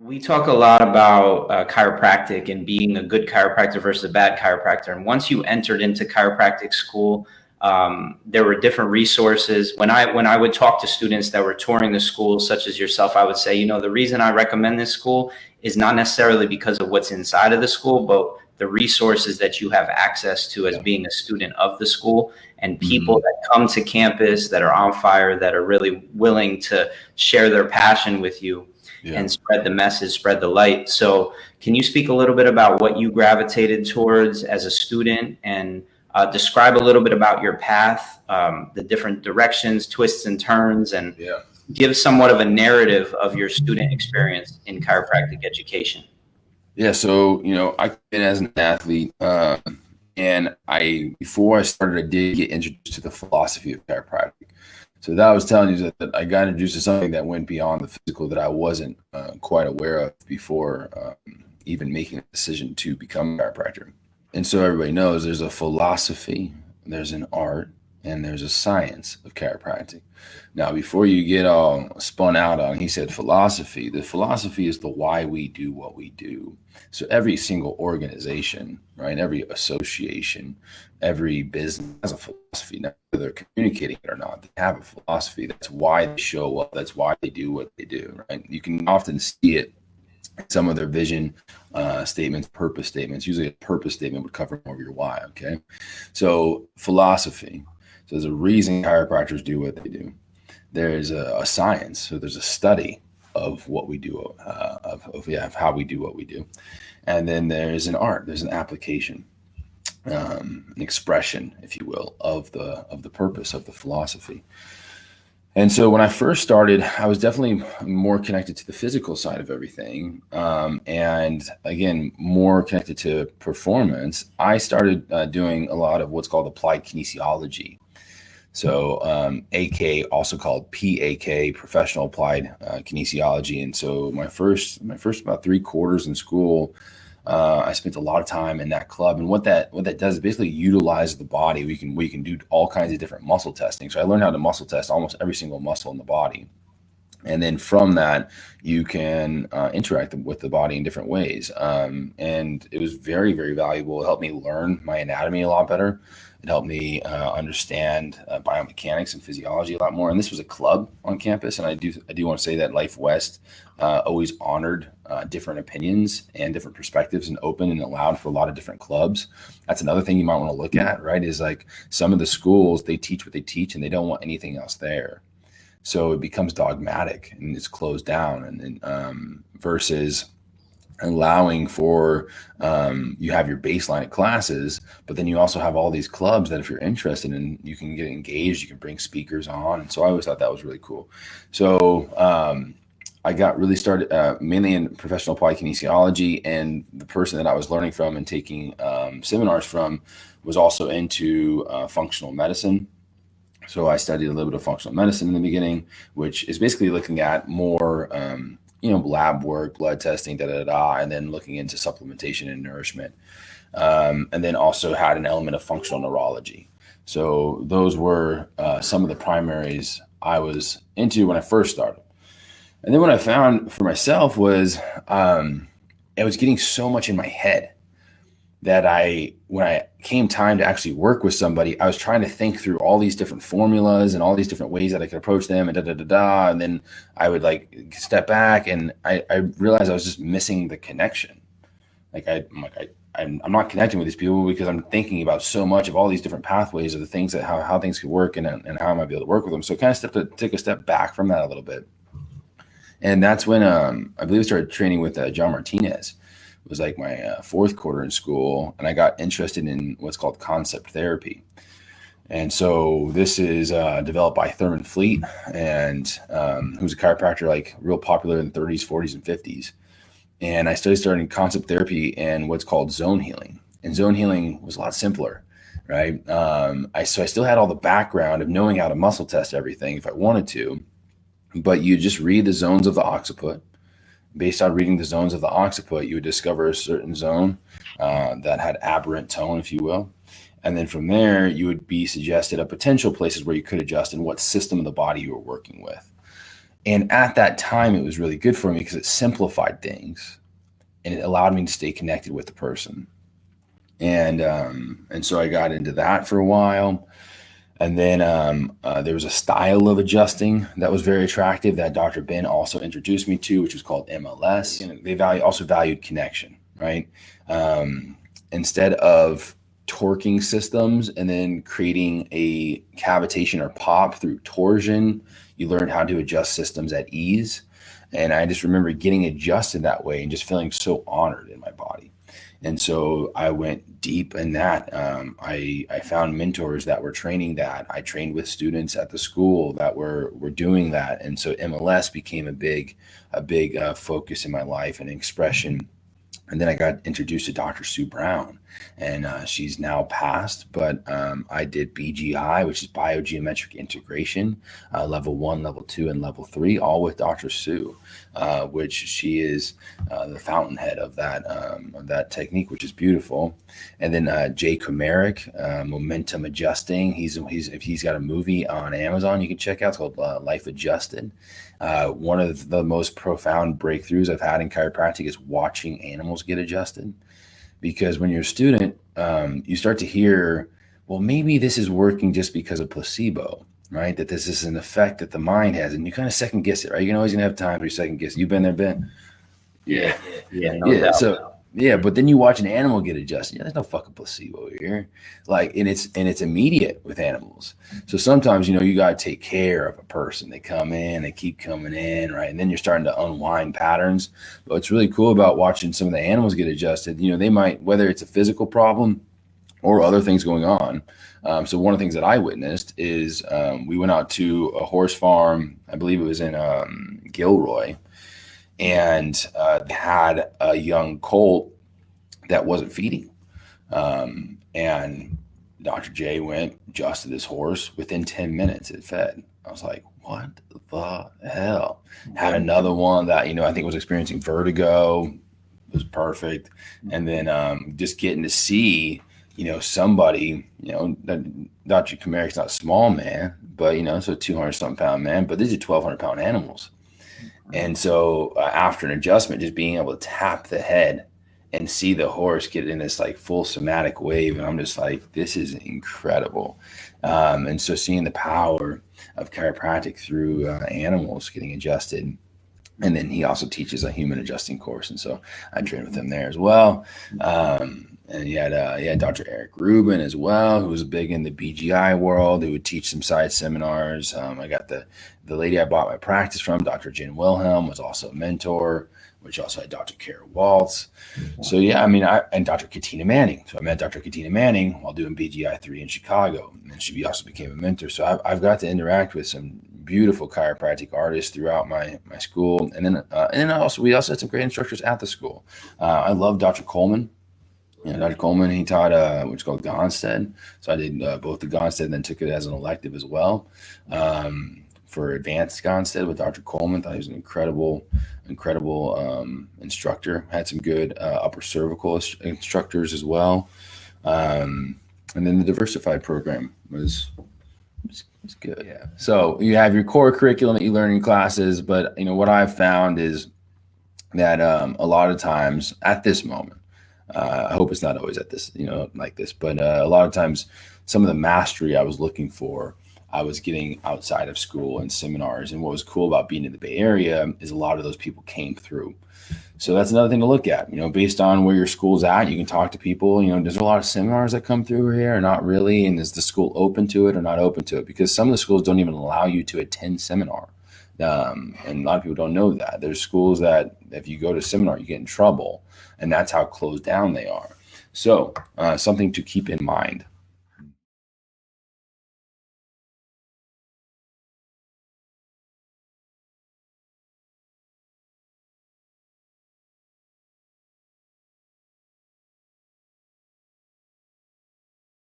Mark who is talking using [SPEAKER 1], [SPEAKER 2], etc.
[SPEAKER 1] We talk a lot about chiropractic and being a good chiropractor versus a bad chiropractor. And once you entered into chiropractic school, there were different resources. When I would talk to students that were touring the school, such as yourself, I would say, the reason I recommend this school is not necessarily because of what's inside of the school, but the resources that you have access to as
[SPEAKER 2] Yeah.
[SPEAKER 1] being a student of the school, and people
[SPEAKER 2] hmm
[SPEAKER 1] that come to campus that are on fire, that are really willing to share their passion with you
[SPEAKER 2] Yeah.
[SPEAKER 1] and spread the message, spread the light. So, can you speak a little bit about what you gravitated towards as a student and describe a little bit about your path, the different directions, twists, and turns, and
[SPEAKER 2] Yeah.
[SPEAKER 1] give somewhat of a narrative of your student experience in chiropractic education?
[SPEAKER 2] Yeah. So, I've been as an athlete, and before I started, I did get introduced to the philosophy of chiropractic. So that I was telling you that I got introduced to something that went beyond the physical that I wasn't quite aware of before even making a decision to become a chiropractor. And so everybody knows there's a philosophy, there's an art, and there's a science of chiropractic. Now, before you get all spun out on, he said philosophy, the philosophy is the why we do what we do. So every single organization, right, every association, every business has a philosophy. Now, whether they're communicating it or not, they have a philosophy. That's why they show up. That's why they do what they do, right? You can often see it in some of their vision statements, purpose statements. Usually a purpose statement would cover more of your why, okay? So philosophy. So there's a reason chiropractors do what they do. There's a science. So there's a study of what we do, of how we do what we do. And then there's an art, there's an application, an expression, if you will, of the purpose of the philosophy. And so when I first started, I was definitely more connected to the physical side of everything. And again, more connected to performance. I started doing a lot of what's called applied kinesiology. So AK, also called PAK, professional applied kinesiology. And so my first about 3 quarters in school, I spent a lot of time in that club, and what that does is basically utilize the body. We can do all kinds of different muscle testing. So I learned how to muscle test almost every single muscle in the body, and then from that you can interact with the body in different ways. And it was very, very valuable. It helped me learn my anatomy a lot better. It helped me understand biomechanics and physiology a lot more. And this was a club on campus, and I do want to say that Life West always honored different opinions and different perspectives, and open and allowed for a lot of different clubs. That's another thing you might want to look at, right? Is like some of the schools, they teach what they teach, and they don't want anything else there. So it becomes dogmatic and it's closed down, and versus allowing for you have your baseline of classes, but then you also have all these clubs that if you're interested in, you can get engaged, you can bring speakers on. And so I always thought that was really cool. So I got really started mainly in professional applied kinesiology, and the person that I was learning from and taking seminars from was also into functional medicine. So I studied a little bit of functional medicine in the beginning, which is basically looking at more, lab work, blood testing, and then looking into supplementation and nourishment. And then also had an element of functional neurology. So those were some of the primaries I was into when I first started. And then what I found for myself was I was getting so much in my head that when I came time to actually work with somebody, I was trying to think through all these different formulas and all these different ways that I could approach them, and and then I would like step back, and I realized I was just missing the connection. I'm not connecting with these people because I'm thinking about so much of all these different pathways of the things that how things could work, and how I might be able to work with them. So kind of take a step back from that a little bit. And that's when I believe I started training with John Martinez. It was like my 4th quarter in school, and I got interested in what's called concept therapy. And so this is developed by Thurman Fleet, and who's a chiropractor, like real popular in the 30s, 40s, and 50s. And I started studying concept therapy and what's called zone healing. And zone healing was a lot simpler, right? So I still had all the background of knowing how to muscle test everything if I wanted to, but you just read the zones of the occiput. Based on reading the zones of the occiput, you would discover a certain zone that had aberrant tone, if you will. And then from there, you would be suggested a potential places where you could adjust and what system of the body you were working with. And at that time, it was really good for me because it simplified things and it allowed me to stay connected with the person. And so I got into that for a while. And then there was a style of adjusting that was very attractive that Dr. Ben also introduced me to, which was called MLS. And they also valued connection, right? Instead of torquing systems and then creating a cavitation or pop through torsion, you learned how to adjust systems at ease. And I just remember getting adjusted that way and just feeling so honored in my body. And so I went deep in that. I found mentors that were training that. I trained with students at the school that were doing that. And so MLS became a big focus in my life and expression. And then I got introduced to Dr. Sue Brown, and she's now passed, but I did BGI, which is biogeometric integration, level 1, level 2, and level 3, all with Dr. Sue, which she is the fountainhead of that technique, which is beautiful. And then Jay Comerick, momentum adjusting. He's got a movie on Amazon you can check out. It's called Life Adjusted. One of the most profound breakthroughs I've had in chiropractic is watching animals get adjusted. Because when you're a student, you start to hear, well, maybe this is working just because of placebo, right? That this is an effect that the mind has, and you kind of second guess it, right? You're always gonna have time for your second guess. You've been there, Ben?
[SPEAKER 1] Yeah. No doubt.
[SPEAKER 2] So yeah, but then you watch an animal get adjusted. Yeah, there's no fucking placebo here. Like, and it's immediate with animals. So sometimes, you got to take care of a person. They come in, they keep coming in, right? And then you're starting to unwind patterns. But what's really cool about watching some of the animals get adjusted, they might, whether it's a physical problem or other things going on. So one of the things that I witnessed is we went out to a horse farm. I believe it was in Gilroy. And they had a young colt that wasn't feeding. And Dr. J went, adjusted this horse. Within 10 minutes, it fed. I was like, what the hell? Had another one that, I think was experiencing vertigo. It was perfect. And then just getting to see, somebody, Dr. Comerick's not a small man, but, so 200-something pound man, but these are 1,200-pound animals. And so after an adjustment, just being able to tap the head and see the horse get in this like full somatic wave. And I'm just like, this is incredible. And so seeing the power of chiropractic through animals getting adjusted. And then he also teaches a human adjusting course. And so I trained with him there as well. And you had Dr. Eric Rubin as well, who was big in the BGI world, who would teach some side seminars. I got the lady I bought my practice from, Dr. Jen Wilhelm, was also a mentor, which also had Dr. Kara Waltz. So yeah, and Dr. Katina Manning. So I met Dr. Katina Manning while doing BGI 3 in Chicago, and she also became a mentor. So I've got to interact with some beautiful chiropractic artists throughout my school, and then we also had some great instructors at the school. I love Dr. Coleman. Dr. Coleman, he taught what's called Gonstead. So I did both the Gonstead and then took it as an elective as well for advanced Gonstead with Dr. Coleman. Thought he was an incredible instructor. Had some good upper cervical instructors as well. And then the diversified program was good. Yeah. So you have your core curriculum that you learn in classes, but what I've found is that a lot of times at this moment, I hope it's not always at this, like this, but a lot of times some of the mastery I was looking for, I was getting outside of school and seminars. And what was cool about being in the Bay Area is a lot of those people came through. So that's another thing to look at, based on where your school's at. You can talk to people, there's a lot of seminars that come through here or not really. And is the school open to it or not open to it? Because some of the schools don't even allow you to attend seminar. And a lot of people don't know that. There's schools that if you go to seminar, you get in trouble. And that's how closed down they are. So something to keep in mind.